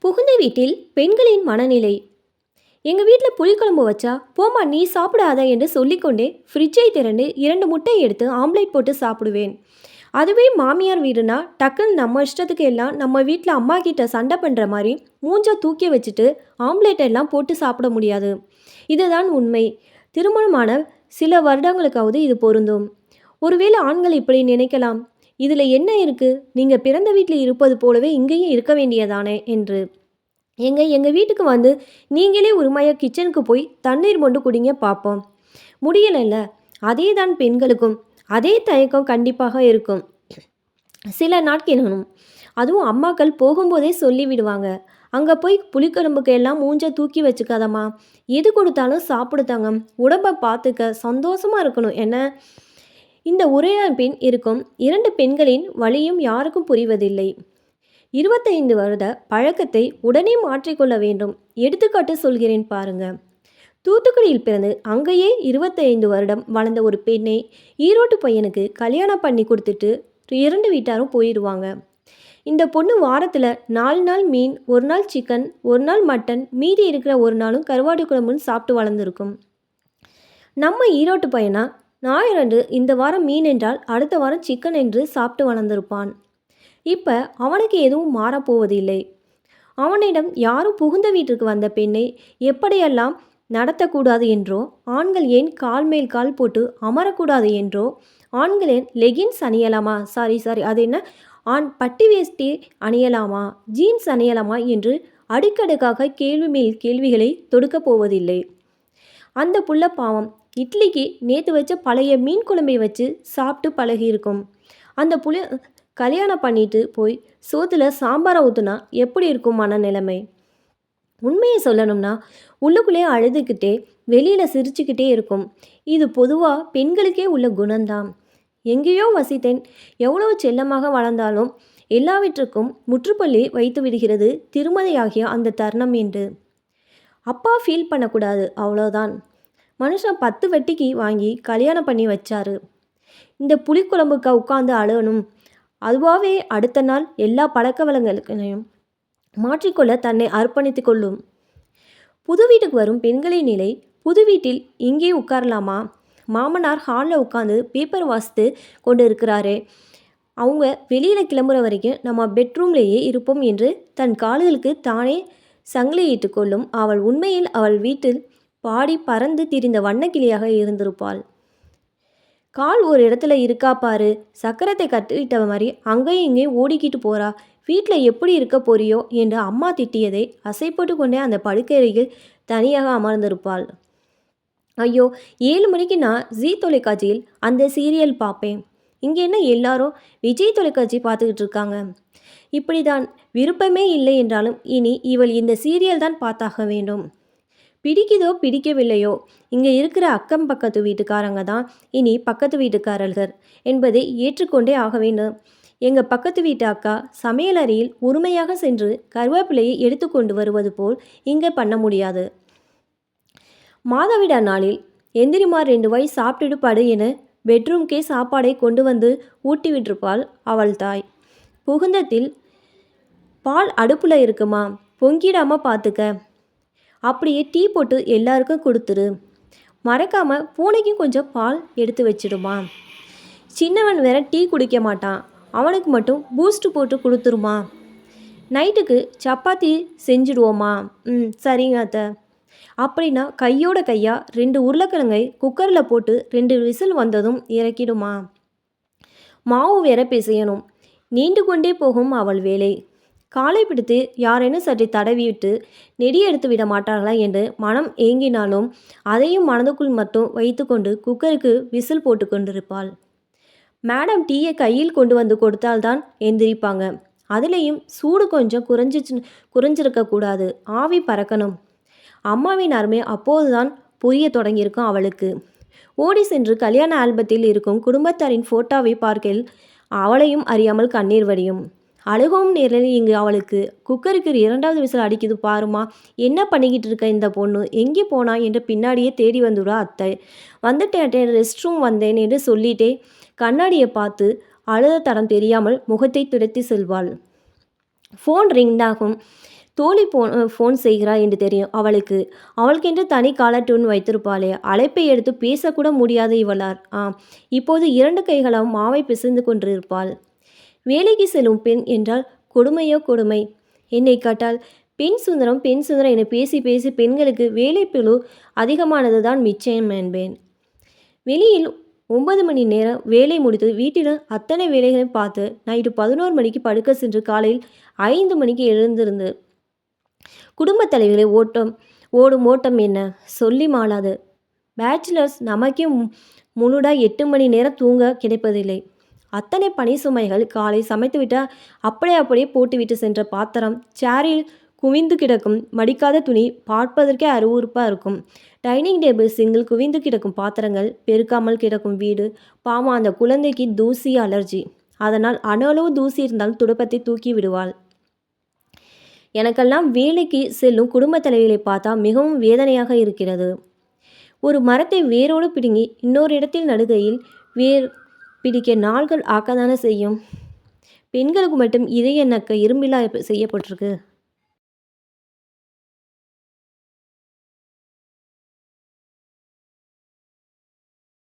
புகுந்த வீட்டில் பெண்களின் மனநிலை. எங்கள் வீட்டில் புளிக்குழம்பு வச்சா போமா நீ சாப்பிடாத என்று சொல்லிக்கொண்டே ஃப்ரிட்ஜை திறந்து 2 முட்டை எடுத்து ஆம்லேட் போட்டு சாப்பிடுவேன். அதுவே மாமியார் வீடுனா டக்குன்னு நம்ம இஷ்டத்துக்கு எல்லாம் நம்ம வீட்டில் அம்மா கிட்ட சண்டை பண்ணுற மாதிரி மூஞ்ச தூக்கி வச்சுட்டு ஆம்லேட் எல்லாம் போட்டு சாப்பிட முடியாது. இதுதான் உண்மை. திருமணமான சில வருடங்களுக்காவது இது பொருந்தும். ஒருவேளை ஆண்கள் இப்படி நினைக்கலாம், இதில் என்ன இருக்கு, நீங்கள் பிறந்த வீட்டில் இருப்பது போலவே இங்கேயும் இருக்க வேண்டியதானே என்று. எங்கள் வீட்டுக்கு வந்து நீங்களே உரிமையாக கிச்சனுக்கு போய் தண்ணீர் மொண்டு குடிங்க பார்ப்போம். முடியலைல்ல. அதே தான் பெண்களுக்கும் அதே தயக்கம் கண்டிப்பாக இருக்கும் சில நாட்களும். அதுவும் அம்மாக்கள் போகும்போதே சொல்லி விடுவாங்க, அங்கே போய் புளிக்குழம்புக்கு எல்லாம் மூஞ்ச தூக்கி வச்சுக்காதம்மா, எது கொடுத்தாலும் சாப்பிடுத்தாங்க, உடம்பை பார்த்துக்க, சந்தோஷமாக இருக்கணும் என்ன. இந்த உரையாடல் இருக்கும் 2 பெண்களின் வழியும் யாருக்கும் புரிவதில்லை. 25 வருட பழக்கத்தை உடனே மாற்றிக்கொள்ள வேண்டும். எடுத்துக்காட்டு சொல்கிறேன் பாருங்க. தூத்துக்குடியில் பிறந்து அங்கேயே 25 வருடம் வளர்ந்த ஒரு பெண்ணை ஈரோட்டு பையனுக்கு கல்யாணம் பண்ணி கொடுத்துட்டு 2 வீட்டாரும் போயிடுவாங்க. இந்த பொண்ணு வாரத்தில் 4 நாள் மீன், 1 நாள் சிக்கன், 1 நாள் மட்டன், மீதி இருக்கிற 1 நாளும் கருவாடு குழம்புன்னு சாப்பிட்டு வளர்ந்துருக்கும். நம்ம ஈரோட்டு பையனா ஞாயிறன்று இந்த வாரம் மீன் என்றால் அடுத்த வாரம் சிக்கன் என்று சாப்பிட்டு வளர்ந்துருப்பான். இப்போ அவனுக்கு எதுவும் மாறப்போவதில்லை. அவனிடம் யாரும் புகுந்த வீட்டிற்கு வந்த பெண்ணை எப்படியெல்லாம் நடத்தக்கூடாது என்றோ, ஆண்கள் ஏன் கால் மேல் கால் போட்டு அமரக்கூடாது என்றோ, ஆண்கள் ஏன் லெகின்ஸ் அணியலாமா, சாரி அது என்ன, பட்டி வேஷ்டி அணியலாமா, ஜீன்ஸ் அணியலாமா என்று அடுக்கடுக்காக கேள்வி மேல் கேள்விகளை தொடுக்கப் போவதில்லை. அந்த புள்ள பாவம் இட்லிக்கு நேற்று வச்ச பழைய மீன் குழம்பை வச்சு சாப்பிட்டு பழகியிருக்கும். அந்த புள்ள கல்யாணம் பண்ணிட்டு போய் சோத்துல சாம்பாரை ஊற்றுனா எப்படி இருக்கும் மனநிலைமை? உண்மையை சொல்லணும்னா உள்ளுக்குள்ளே அழுதுகிட்டே வெளியில் சிரிச்சுக்கிட்டே இருக்கும். இது பொதுவாக பெண்களுக்கே உள்ள குணம்தான். எங்கேயோ வசித்தேன், எவ்வளவு செல்லமாக வளர்ந்தாலும் எல்லாவற்றுக்கும் முற்றுப்புள்ளி வைத்து விடுகிறது திருமதியாகிய அந்த தருணம் என்று. அப்பா ஃபீல் பண்ணக்கூடாது, அவ்வளோதான். மனுஷன் 10 வெட்டிக்கு வாங்கி கல்யாணம் பண்ணி வச்சாரு. இந்த புளிக்குழம்புக்கு உட்காந்து அழணும். அதுவாகவே அடுத்த நாள் எல்லா பழக்க வளங்களையும் மாற்றிக்கொள்ள தன்னை அர்ப்பணித்து கொள்ளும். புது வீட்டுக்கு வரும் பெண்களின் நிலை. புது வீட்டில் இங்கே உட்காரலாமா? மாமனார் ஹாலில் உட்காந்து பேப்பர் வாசித்து கொண்டு இருக்கிறாரே, அவங்க வெளியில் கிளம்புற வரைக்கும் நம்ம பெட்ரூம்லேயே இருப்போம் என்று தன் கால்களுக்கு தானே சங்கிலியிட்டு கொள்ளும் அவள் உண்மையில் அவள் வீட்டில் பாடி பறந்து திரிந்த வண்ணக்கிளியாக இருந்திருப்பாள். கால் ஒரு இடத்துல இருக்கா பாரு, சக்கரத்தை கட்டிவிட்ட மாதிரி அங்கேயும் இங்கேயும் ஓடிக்கிட்டு போறா, வீட்டில் எப்படி இருக்க போறியோ என்று அம்மா திட்டியதை அசைப்பட்டு கொண்டே அந்த படுக்கையறையில் தனியாக அமர்ந்திருப்பாள். ஐயோ, 7 மணிக்கு நான் ஜீ தொலைக்காட்சியில் அந்த சீரியல் பார்ப்பேன். இங்கே என்ன எல்லாரும் விஜய் தொலைக்காட்சி பார்த்துக்கிட்டு இருக்காங்க. இப்படிதான். விருப்பமே இல்லை என்றாலும் இனி இவள் இந்த சீரியல் தான் பார்த்தாக வேண்டும். பிடிக்குதோ பிடிக்கவில்லையோ, இங்கே இருக்கிற அக்கம் பக்கத்து வீட்டுக்காரங்க தான் இனி பக்கத்து வீட்டுக்காரர்கள் என்பதை ஏற்றுக்கொண்டே ஆக வேண்டும். எங்கள் பக்கத்து வீட்டு அக்கா சமையலறையில் உரிமையாக சென்று கருவேப்பிலையை எடுத்து கொண்டு வருவது போல் இங்கே பண்ண முடியாது. மாதவிடா நாளில் எந்திரிமா 2 வாய் சாப்பிட்டுட்டு படு என பெட்ரூம்கே சாப்பாடை கொண்டு வந்து ஊட்டி விட்டிருப்பாள் அவள் தாய். புகுந்தத்தில் பால் அடுப்பில் இருக்குமா, பொங்கிடாமல் பார்த்துக்க, அப்படியே டீ போட்டு எல்லாருக்கும் கொடுத்துரு, மறக்காமல் பூனைக்கும் கொஞ்சம் பால் எடுத்து வச்சிடுமா, சின்னவன் வேற டீ குடிக்க மாட்டான், அவனுக்கு மட்டும் பூஸ்ட் போட்டு கொடுத்துருமா, நைட்டுக்கு சப்பாத்தி செஞ்சுடுவோமா, சரிங்க அத்தை. அப்படின்னா கையோட கையா 2 உருளைக்கிழங்கை குக்கரில் போட்டு 2 விசில் வந்ததும் இறக்கிடுமா. மாவு வேற பிசையணும். நீண்டு கொண்டே போகும் அவள் வேலை. காலை பிடித்து யாரேனும் சற்று தடவிவிட்டு நெடி எடுத்து விட மாட்டார்களா என்று மனம் ஏங்கினாலும் அதையும் மனதுக்குள் மட்டும் வைத்து கொண்டு குக்கருக்கு விசில் போட்டு கொண்டிருப்பாள். மேடம் டீயை கையில் கொண்டு வந்து கொடுத்தால்தான் எந்திரிப்பாங்க. அதுலேயும் சூடு கொஞ்சம் குறைஞ்சிருக்கக்கூடாது, ஆவி பறக்கணும். அம்மாவின் அருமை அப்போதுதான் புரிய தொடங்கியிருக்கும் அவளுக்கு. ஓடி சென்று கல்யாண ஆல்பத்தில் இருக்கும் குடும்பத்தாரின் ஃபோட்டோவை பார்க்கையில் அவளையும் அறியாமல் கண்ணீர் வடியும். அழுகவும் நேரில் இங்கு அவளுக்கு குக்கருக்கு 2வது விசில் அடிக்குது பாருமா, என்ன பண்ணிக்கிட்டு இருக்க இந்த பொண்ணு, எங்கே போனா என்று பின்னாடியே தேடி வந்துவிடா அத்தை. வந்துட்டேன், ரெஸ்ட் ரூம் வந்தேன் என்று சொல்லிட்டே கண்ணாடியை பார்த்து அழுத தடம் தெரியாமல் முகத்தை துடைத்து செல்வாள். ஃபோன் ரிங் ஆகும். தோழி ஃபோன் செய்கிறா என்று தெரியும் அவளுக்கு. அவளுக்கென்று தனி காலர் டியூன் வைத்திருப்பாளே, அழைப்பை எடுத்து பேசக்கூட முடியாத இவளார். இப்போது 2 கைகளால் மாவை பிசைந்து கொண்டிருப்பாள். வேலைக்கு செல்லும் பெண் என்றால் கொடுமையோ கொடுமை. என்னை கேட்டால் பெண் சுதந்திரம் பெண் சுதந்திரம் என பேசி பேசி பெண்களுக்கு வேலைப்பளு அதிகமானது தான் மிச்சம் என்பேன். வெளியில் 9 மணி நேரம் வேலை முடித்து வீட்டில் அத்தனை வேலைகளையும் பார்த்து நைட்டு 11 மணிக்கு படுக்க சென்று காலையில் 5 மணிக்கு எழுந்திருந்து குடும்பத் தலைவிகளை ஓடும் ஓட்டம் என்ன சொல்லி மாளாது. பேச்சுலர்ஸ் நமக்கே முழுடா 8 மணி நேரம் தூங்க கிடைப்பதில்லை. அத்தனை பனி சுமைகள். காலை சமைத்துவிட்டால் அப்படியே போட்டுவிட்டு சென்ற பாத்திரம் சேரில் குவிந்து கிடக்கும். மடிக்காத துணி பார்ப்பதற்கே அருவருப்பாக இருக்கும். டைனிங் டேபிள் சிங்கிள் குவிந்து கிடக்கும் பாத்திரங்கள். பெருக்காமல் கிடக்கும் வீடு. பாவம் அந்த குழந்தைக்கு தூசி அலர்ஜி. அதனால் அணளவு தூசி இருந்தாலும் துடுப்பத்தை தூக்கி விடுவாள். எனக்கெல்லாம் வேலைக்கு செல்லும் குடும்ப தலைவிகளை பார்த்தா மிகவும் வேதனையாக இருக்கிறது. ஒரு மரத்தை வேரோடு பிடுங்கி இன்னொரு இடத்தில் நடுகையில் வேர் பிடிக்க நாள்கள் ஆக்கத்தானே செய்யும். பெண்களுக்கு மட்டும் இதை எனக்கு இரும்பிலா செய்யப்பட்டிருக்கு.